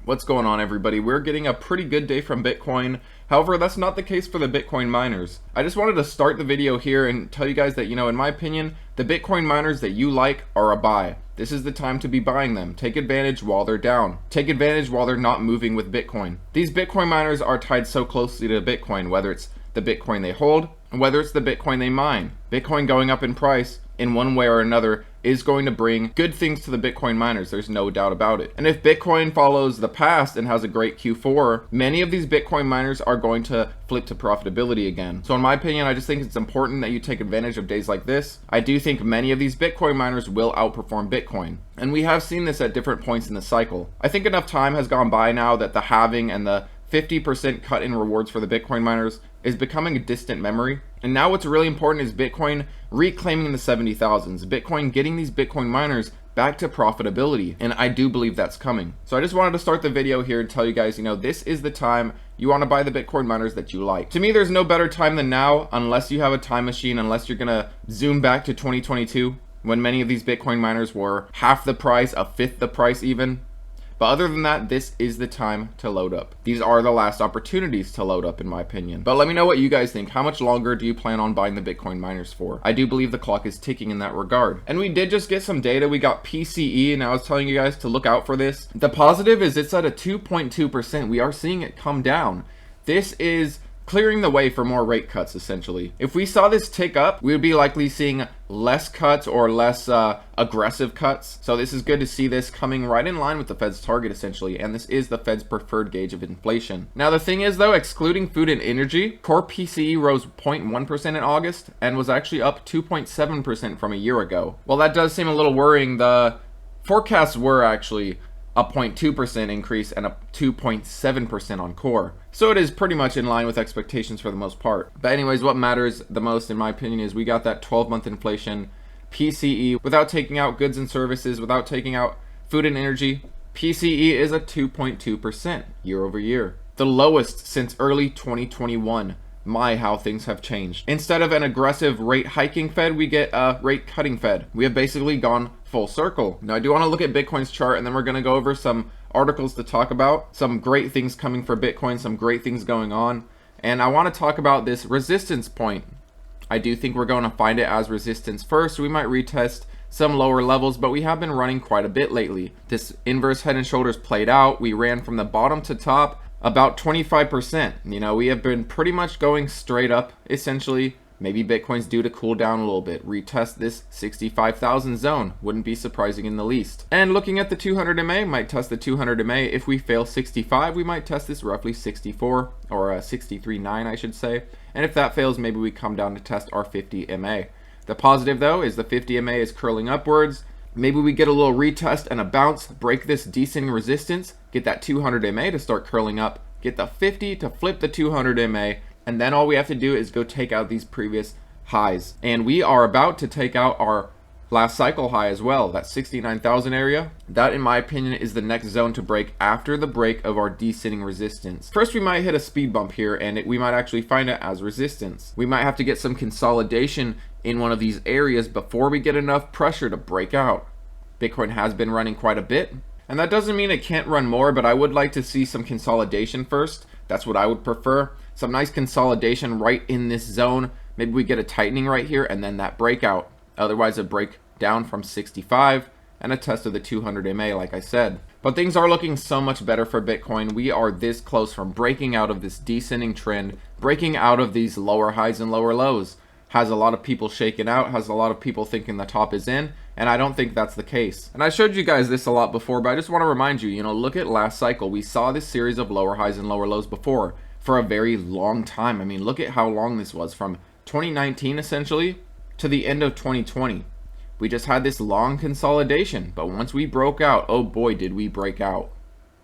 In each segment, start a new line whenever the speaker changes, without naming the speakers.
What's going on, everybody? We're getting a pretty good day from Bitcoin. However, that's not the case for the Bitcoin miners. I just wanted to start the video here and tell you guys that, in my opinion, the Bitcoin miners that you like are a buy. This is the time to be buying them. Take advantage while they're down. Take advantage while they're not moving with Bitcoin. These Bitcoin miners are tied so closely to Bitcoin, whether it's the Bitcoin they hold, and whether it's the Bitcoin they mine. Bitcoin going up in price in one way or another is going to bring good things to the Bitcoin miners. There's no doubt about it. And if Bitcoin follows the past and has a great Q4, many of these Bitcoin miners are going to flip to profitability again. So in my opinion, I just think it's important that you take advantage of days like this. I do think many of these Bitcoin miners will outperform Bitcoin. And we have seen this at different points in the cycle. I think enough time has gone by now that the halving and the 50% cut in rewards for the Bitcoin miners is becoming a distant memory. And now what's really important is Bitcoin reclaiming the 70,000s. Bitcoin getting these Bitcoin miners back to profitability. And I do believe that's coming. So I just wanted to start the video here and tell you guys, this is the time you want to buy the Bitcoin miners that you like. To me, there's no better time than now, unless you have a time machine, unless you're gonna zoom back to 2022, when many of these Bitcoin miners were half the price, a fifth the price even. But other than that, this is the time to load up. These are the last opportunities to load up, in my opinion. But let me know what you guys think. How much longer do you plan on buying the Bitcoin miners for? I do believe the clock is ticking in that regard. And we did just get some data. We got PCE, and I was telling you guys to look out for this. The positive is it's at a 2.2%. We are seeing it come down. This is clearing the way for more rate cuts, essentially. If we saw this tick up, we would be likely seeing less cuts or less aggressive cuts. So this is good to see this coming right in line with the Fed's target, essentially, and this is the Fed's preferred gauge of inflation. Now the thing is though, excluding food and energy, core PCE rose 0.1% in August and was actually up 2.7% from a year ago. While that does seem a little worrying, the forecasts were actually a 0.2% increase and a 2.7% on core. So it is pretty much in line with expectations for the most part. But anyways, what matters the most, in my opinion, is we got that 12-month inflation PCE without taking out goods and services, without taking out food and energy. PCE is a 2.2% year over year. The lowest since early 2021. My, how things have changed. Instead of an aggressive rate hiking Fed, we get a rate cutting Fed. We have basically gone full circle. Now I do want to look at Bitcoin's chart, and then we're going to go over some articles to talk about, some great things coming for Bitcoin, some great things going on. And I want to talk about this resistance point. I do think we're going to find it as resistance first. We might retest some lower levels, but we have been running quite a bit lately. This inverse head and shoulders played out. We ran from the bottom to top about 25%. We have been pretty much going straight up, essentially. Maybe Bitcoin's due to cool down a little bit. Retest this 65,000 zone. Wouldn't be surprising in the least. And looking at the 200 MA, might test the 200 MA. If we fail 65, we might test this roughly 64 or 63.9, I should say. And if that fails, maybe we come down to test our 50 MA. The positive though is the 50 MA is curling upwards. Maybe we get a little retest and a bounce, break this descending resistance, get that 200 MA to start curling up, get the 50 to flip the 200 MA, and then all we have to do is go take out these previous highs. And we are about to take out our last cycle high as well, that 69,000 area. That, in my opinion, is the next zone to break after the break of our descending resistance. First, we might hit a speed bump here, and we might actually find it as resistance. We might have to get some consolidation in one of these areas before we get enough pressure to break out. Bitcoin has been running quite a bit, and that doesn't mean it can't run more, but I would like to see some consolidation first. That's what I would prefer. Some nice consolidation right in this zone. Maybe we get a tightening right here and then that breakout. Otherwise a break down from 65 and a test of the 200 MA, like I said. But things are looking so much better for Bitcoin. We are this close from breaking out of this descending trend, breaking out of these lower highs and lower lows. Has a lot of people shaken out, has a lot of people thinking the top is in, and I don't think that's the case. And I showed you guys this a lot before, but I just want to remind you, look at last cycle. We saw this series of lower highs and lower lows before for a very long time. I mean, look at how long this was, from 2019 essentially to the end of 2020. We just had this long consolidation, but once we broke out, oh boy, did we break out.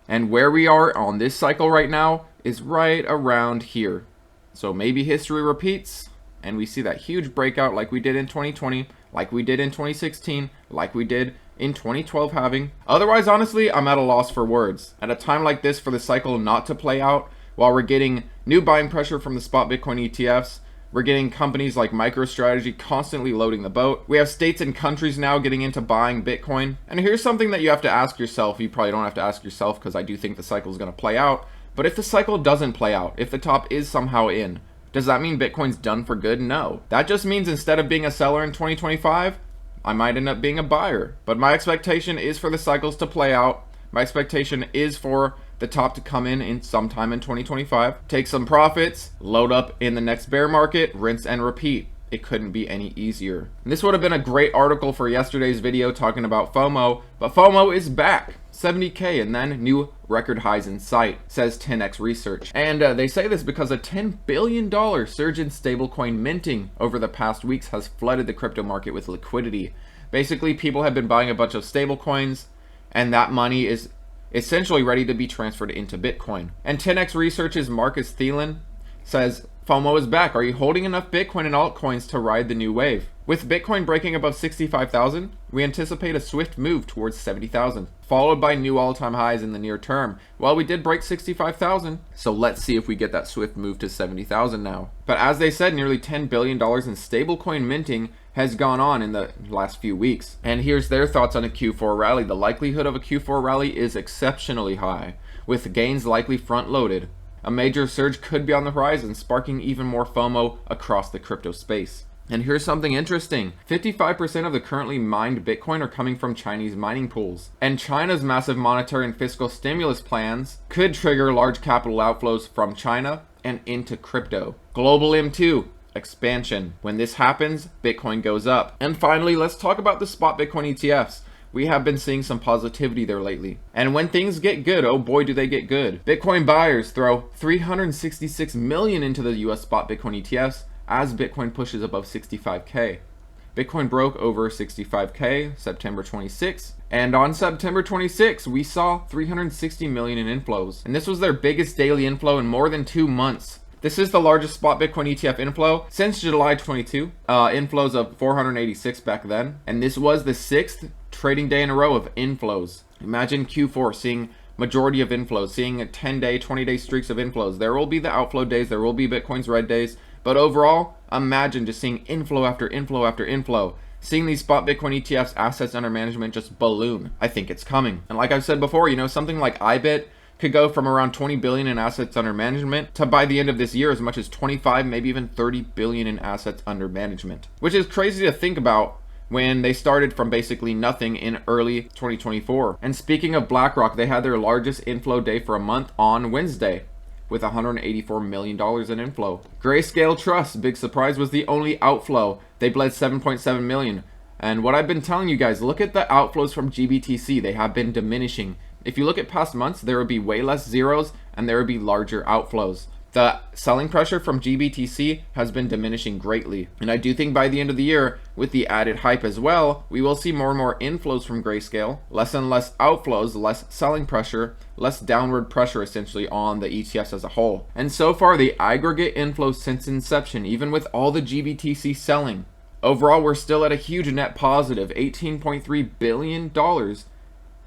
And where we are on this cycle right now is right around here. So maybe history repeats, and we see that huge breakout like we did in 2020, like we did in 2016, like we did in 2012 halving. Otherwise, honestly, I'm at a loss for words. At a time like this for the cycle not to play out, while we're getting new buying pressure from the spot Bitcoin ETFs, We're getting companies like MicroStrategy constantly loading the boat. We have states and countries now getting into buying Bitcoin. And here's something that you have to ask yourself. You probably don't have to ask yourself because I do think the cycle is going to play out. But if the cycle doesn't play out, if the top is somehow in, does that mean Bitcoin's done for good? No. That just means instead of being a seller in 2025, I might end up being a buyer. But my expectation is for the cycles to play out. My expectation is for the top to come in sometime in 2025, take some profits, load up in the next bear market, rinse and repeat. It couldn't be any easier. And this would have been a great article for yesterday's video talking about FOMO, but FOMO is back. 70K and then new record highs in sight, says 10x Research. And they say this because a $10 billion surge in stablecoin minting over the past weeks has flooded the crypto market with liquidity. Basically, people have been buying a bunch of stablecoins, and that money is essentially ready to be transferred into Bitcoin. And 10x Research's Marcus Thielen says, FOMO is back. Are you holding enough Bitcoin and altcoins to ride the new wave? With Bitcoin breaking above 65,000, we anticipate a swift move towards 70,000, followed by new all-time highs in the near term. Well, we did break 65,000, so let's see if we get that swift move to 70,000 now. But as they said, nearly $10 billion in stablecoin minting has gone on in the last few weeks. And here's their thoughts on a Q4 rally. The likelihood of a Q4 rally is exceptionally high, with gains likely front-loaded. A major surge could be on the horizon, sparking even more FOMO across the crypto space. And here's something interesting. 55% of the currently mined Bitcoin are coming from Chinese mining pools. And China's massive monetary and fiscal stimulus plans could trigger large capital outflows from China and into crypto. Global M2 expansion. When this happens, Bitcoin goes up. And finally, let's talk about the spot Bitcoin ETFs. We have been seeing some positivity there lately. And when things get good, oh boy, do they get good. Bitcoin buyers throw $366 million into the US spot Bitcoin ETFs as Bitcoin pushes above 65K. Bitcoin broke over 65K September 26, and on September 26, we saw 360 million in inflows. And this was their biggest daily inflow in more than 2 months. This is the largest spot Bitcoin ETF inflow since July 22, inflows of 486 back then. And this was the 6th trading day in a row of inflows. Imagine Q4 seeing majority of inflows, seeing a 10-day, 20-day streaks of inflows. There will be the outflow days, there will be Bitcoin's red days, but overall, imagine just seeing inflow after inflow after inflow. Seeing these spot Bitcoin ETFs assets under management just balloon. I think it's coming. And like I've said before, you know, something like IBIT could go from around 20 billion in assets under management to by the end of this year as much as 25, maybe even 30 billion in assets under management, which is crazy to think about when they started from basically nothing in early 2024. And speaking of BlackRock, they had their largest inflow day for a month on Wednesday with $184 million in inflow. Grayscale Trust, big surprise, was the only outflow. They bled 7.7 million. And what I've been telling you guys, look at the outflows from GBTC. They have been diminishing. If you look at past months, there would be way less zeros and there would be larger outflows. The selling pressure from GBTC has been diminishing greatly. And I do think by the end of the year, with the added hype as well, we will see more and more inflows from Grayscale, less and less outflows, less selling pressure, less downward pressure essentially on the ETFs as a whole. And so far, the aggregate inflows since inception, even with all the GBTC selling, overall, we're still at a huge net positive, $18.3 billion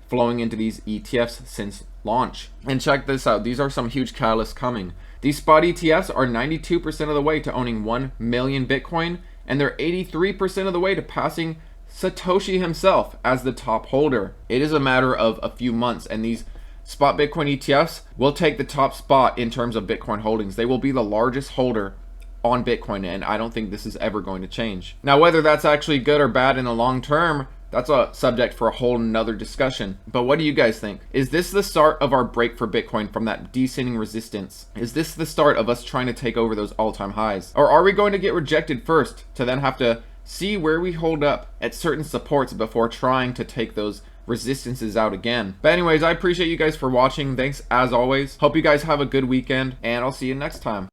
flowing into these ETFs since launch. And check this out, these are some huge catalysts coming. These spot ETFs are 92% of the way to owning 1 million Bitcoin, and they're 83% of the way to passing Satoshi himself as the top holder. It is a matter of a few months, and these spot Bitcoin ETFs will take the top spot in terms of Bitcoin holdings. They will be the largest holder on Bitcoin, and I don't think this is ever going to change. Now, whether that's actually good or bad in the long term, that's a subject for a whole nother discussion. But what do you guys think? Is this the start of our break for Bitcoin from that descending resistance? Is this the start of us trying to take over those all-time highs? Or are we going to get rejected first to then have to see where we hold up at certain supports before trying to take those resistances out again? But anyways, I appreciate you guys for watching. Thanks as always. Hope you guys have a good weekend, and I'll see you next time.